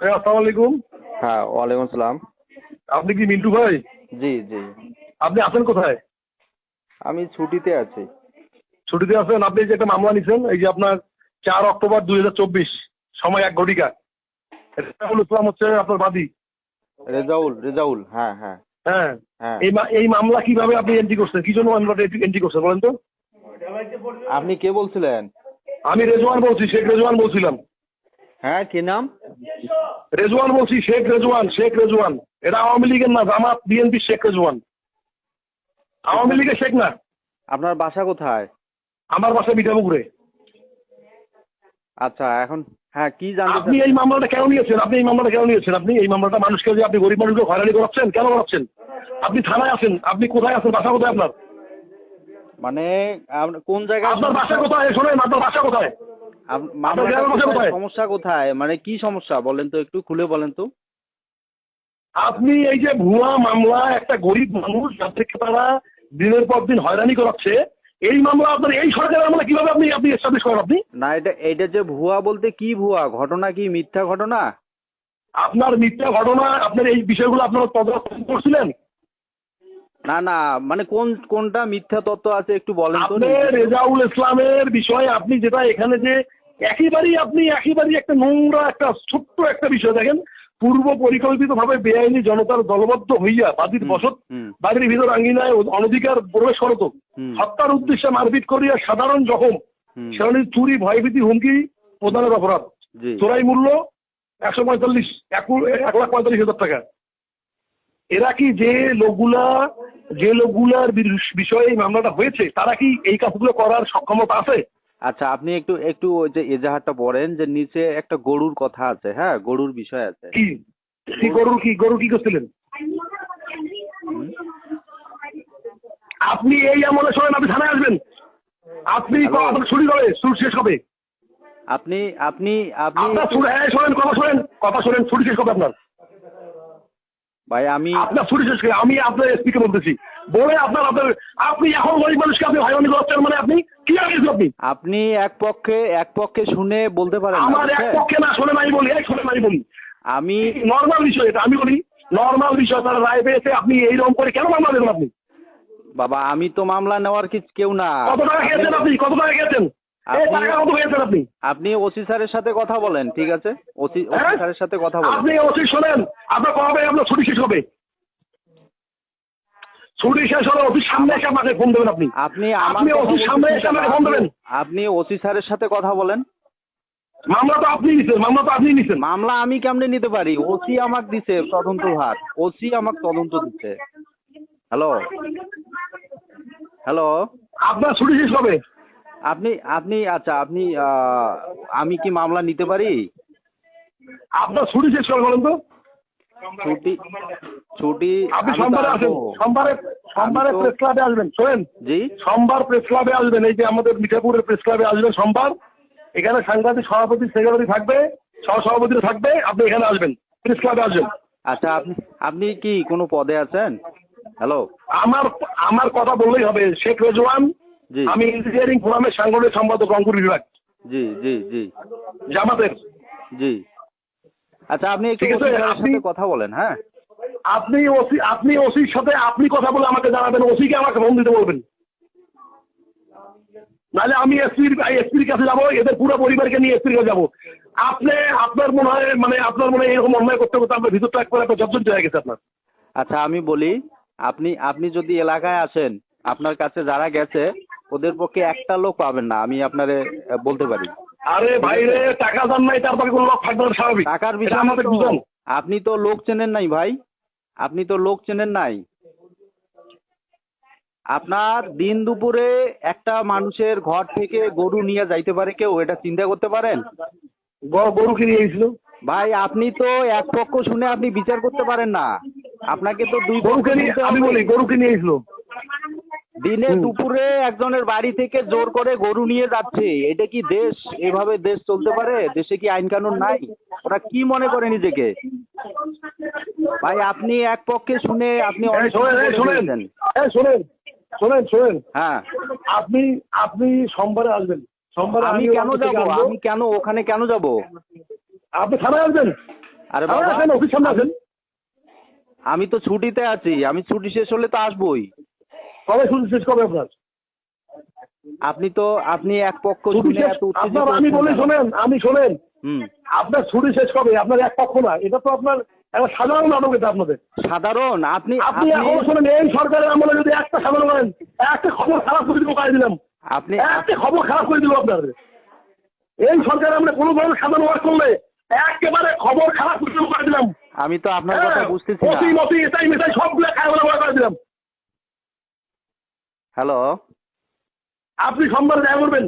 আসসালামু আলাইকুম। হ্যাঁ, ওয়ালাইকুম আসসালাম। আপনি কি মিন্টু ভাই? জি জি। আপনি আছেন কোথায়? আমি ছুটিতে আছি। ছুটিতে আছেন? আপনি যে একটা মামলা নিছেন, এই যে আপনার 4 অক্টোবর 2024, সময় 1 ঘটিকা, রেজাউল ইসলাম হচ্ছে আপনার বাদী। রেজাউল রেজাউল, হ্যাঁ হ্যাঁ হ্যাঁ, হ্যাঁ। এই মামলা কিভাবে আপনি এন্ট্রি করছেন? কি জন্য মামলাটা এন্ট্রি করছেন বলেন তো? আপনি কে বলছিলেন? আমি রেজওয়ান বলছি, শেখ রেজওয়ান বলছিলাম। হ্যাঁ, কি নাম? রেজওয়ান বলছি, শেখ রেজওয়ান, শেখ রেজওয়ান। এটা আওয়ামী লীগের না, জামাত বিএনপি শেখ রেজওয়ান। আওয়ামী লীগের শেখ না। আপনার বাসা কোথায়? আমার বাসা মিঠাপুকুরে। আচ্ছা, এখন হ্যাঁ, কি জানতে আপনি এই মামলাটা কেন নিয়েছেন? আপনি এই মামলাটা কেন নিয়েছেন? আপনি এই মামলাটা মানুষকে যে আপনি গরিব মানুষকে হয়রানি করাচ্ছেন, কেন করাচ্ছেন? আপনি থানায় আছেন, আপনি কোথায় আছেন? বাসা কোথায় আপনার? মানে কোন জায়গায় আপনার বাসা কোথায়? শোনেন, আপনার বাসা কোথায়? মামলাটা বাসা কোথায়? সমস্যা কোথায়? মানে কি সমস্যা বলেন তো, একটু খুলে বলেন তো। আপনি এই যে ভুয়া মামলা, একটা গরিব মানুষ যার থেকে তারা দিনের পর দিন হয়রানি করাচ্ছে, এই মামলা আপনার এই সরকারের আমলে কিভাবে আপনি আপনি এস্টাবলিশ করেন? আপনি না, এটা যে ভুয়া বলতে কি ভুয়া ঘটনা, কি মিথ্যা ঘটনা? আপনার মিথ্যা ঘটনা, আপনার এই বিষয়গুলো আপনার তদন্ত করছিলেন? না না, মানে কোনটা মিথ্যা তত্ত্ব আছে একটু বলেন তো। আপনি রেজাউল ইসলামের বিষয়ে আপনি যেটা এখানে যে একেবারেই একটা নোংরা একটা ছোট্ট একটা বিষয় দেখেন, পূর্ব পরিকল্পিত ভাবে বেআইনি জনতার দলবদ্ধ হইয়া বাদীর বসত বাড়ির ভিতর আঙ্গিনায় অনধিকার প্রবেশ করত, হত্যার উদ্দেশ্যে মারপিট করিয়া সাধারণ জখম, সেখানে চুরি, ভয়ভীতি, হুমকি প্রদানের অপরাধ, চোরাই মূল্য 1,45,00,000 টাকা। এরা কি যে লোকগুলার বিষয়ে এই মামলাটা হয়েছে, তারা কি এই কাজগুলো করার সক্ষমতা আছে? আচ্ছা, আপনি একটু একটু ওই যে এজাহারটা পড়েন, যে নিচে একটা গরুর কথা আছে। হ্যাঁ, গরুর বিষয় আছে। কি গরু কি করছিলেন আপনি? এই আমলে শোনেন, আপনি থানায় আসবেন। আপনি আপনার ছুটি কবে? ছুটি শেষ কবে? আপনি আপনি আপনার শোনেন, কথা শোনেন, ছুটি শেষ কবে আপনার? ভাই, আপনার ছুটি শেষ করে আমি আপনার এসপিকে বলতেছি, বলে আপনি এখন গরিব মানুষকে আপনি হয়রানি করছেন, মানে আপনি কি আগে আপনি এক পক্ষে শুনে বলতে পারেন। আমার এক পক্ষে না, শোনেন আমি বলি, আমি নর্মাল বিষয়, এটা আমি বলি নর্মাল বিষয়। তারা রায় পেয়েছে, আপনি এইরকম করে কেন মামলা দেবেন? আপনি বাবা, আমি তো মামলা নেওয়ার কেউ না। কত টাকা খেয়েছেন আপনি? কত টাকা খেয়েছেন? আপনি ওসি স্যারের সাথে কথা বলেন, ঠিক আছে? ওসি স্যারের সাথে কথা বলেন। আপনি ওসি শোনেন, আপনার কবে আপনার ছুটি শেষ হবে? ছুটি শেষ হলে ওসির সামনে এসে আমাকে ফোন দেবেন। আপনি ওসির সামনে এসে আমাকে ফোন দেবেন। আপনি ওসি স্যারের সাথে কথা বলেন। মামলা তো আপনি নিছেন। মামলা আমি কেমনে নিতে পারি? ওসি আমাকে দিছে তদন্ত ভার, ওসি আমাকে তদন্ত দিচ্ছে। হ্যালো, আপনার ছুটি শেষ হবে? আচ্ছা, আমি কি মামলা নিতে পারি? আপনার ছুটি শেষ করে বলেন তো। ছুটি আপনি সোমবারে আসেন, সোমবারে প্রেস ক্লাবে আসবেন। শোনেন, জি, সোমবার প্রেস ক্লাবে আসবেন। এই যে আমাদের মিঠাপুরের প্রেস ক্লাবে আসবেন সোমবার। এখানে সাংবাদিক সভাপতি, সেক্রেটারি থাকবে, সহসভাপতিরা থাকবে। আপনি এখানে আসবেন, প্রেস ক্লাবে আসবেন। আচ্ছা, আপনি কি কোনো পদে আছেন? হ্যালো, আমার কথা বললেই হবে। শেখ রেজওয়ান, আমি ইঞ্জিনিয়ারিং ফোরামের সাংগঠনিক সম্পাদক, রংপুর বিভাগ। জি জি জি, জামাতের। জি। আচ্ছা, আপনি একটু সাথে কথা বলেন। হ্যাঁ, আপনি ওসির সাথে আপনি কথা বলে আমাকে জানাবেন, ওসিকে আমাকে ফোন দিতে বলবেন। নাহলে আমি এসপির কাছে যাবো, এদের পুরো পরিবারকে নিয়ে এসপির কাছে যাবো। আপনার মনে হয় এরকম অন্যায় করতে করতে আপনার ভিতরটা একবার একটা জর্জরিত হয়ে গেছে আপনার। আচ্ছা, আমি বলি, আপনি যদি এলাকায় আসেন, আপনার কাছে যারা গেছে ওদের পক্ষে একটা লোক পাবেন না, আমি আপনারে বলতে পারি। আরে ভাই রে, টাকা দান নাই, তার পক্ষে কোনো লোক থাকবে না, স্বাভাবিক। টাকার বিষয় আমাদের বুঝুন। আপনি তো লোক চেনেন নাই ভাই, আপনার দিন দুপুরে একটা মানুষের ঘর থেকে গরু নিয়ে যাইতে পারে কেউ? এটা চিন্তা করতে পারেন? গরু কিনে এসেছিল ভাই, আপনি তো এক পক্ষ শুনে আপনি বিচার করতে পারেন না। আপনাকে তো দুই পক্ষ। আমি বলি, গরু কিনে এসেছিল। দিনে দুপুরে একজনের বাড়ি থেকে জোর করে গরু নিয়ে যাচ্ছে। এটা কি দেশ? এভাবে দেশ চলতে পারে? দেশে কি আইন কানুন নাই? ওরা কি মনে করে নিজেকে? ভাই, আপনি এক পক্ষে শুনে আপনি শোনেন, হ্যাঁ, আপনি সোমবারে আসবেন। সোমবারে আমি কেন যাব? ওখানে কেন যাব? আপনি থানায় আসবেন। আরে বাবা, আসেন, অফিস সামনে আসেন। আমি তো ছুটিতে আছি, আমি ছুটি শেষ হলে তো আসবোই। কবে ছুটি শেষ কবে আপনার? আপনি এক পক্ষ ছুটি শুনে শেষ এত উত্তেজিত আপনার, আমি হচ্ছেন বলি কেন? শোনেন, আমি শোনেন, হুম। আপনার ছুটি শেষ কবে? আপনার এক পক্ষ না, এটা তো আপনার একটা সাধারণ নাটক এটা আপনাদের। সাধারণ আপনি এখনো শোনেন, এই সরকারের আমলে যদি একটা সাধারণ করেন, একটা খবর খারাপ করে দিব, পাই দিলাম, আপনি একটা খবর খারাপ করে দিল আপনার। এই সরকারের আমরা কোনো ধরনের সাধারণ ওয়ার্ক করলে একেবারে খবর খারাপ করে দিব, পাই দিলাম। আমি তো আপনার কথা বুঝতেছি না। মতি এটাই মেটাই সবগুলো খারাপ করে দিলাম। হ্যালো, আপনি সোমবার দেখা করবেন।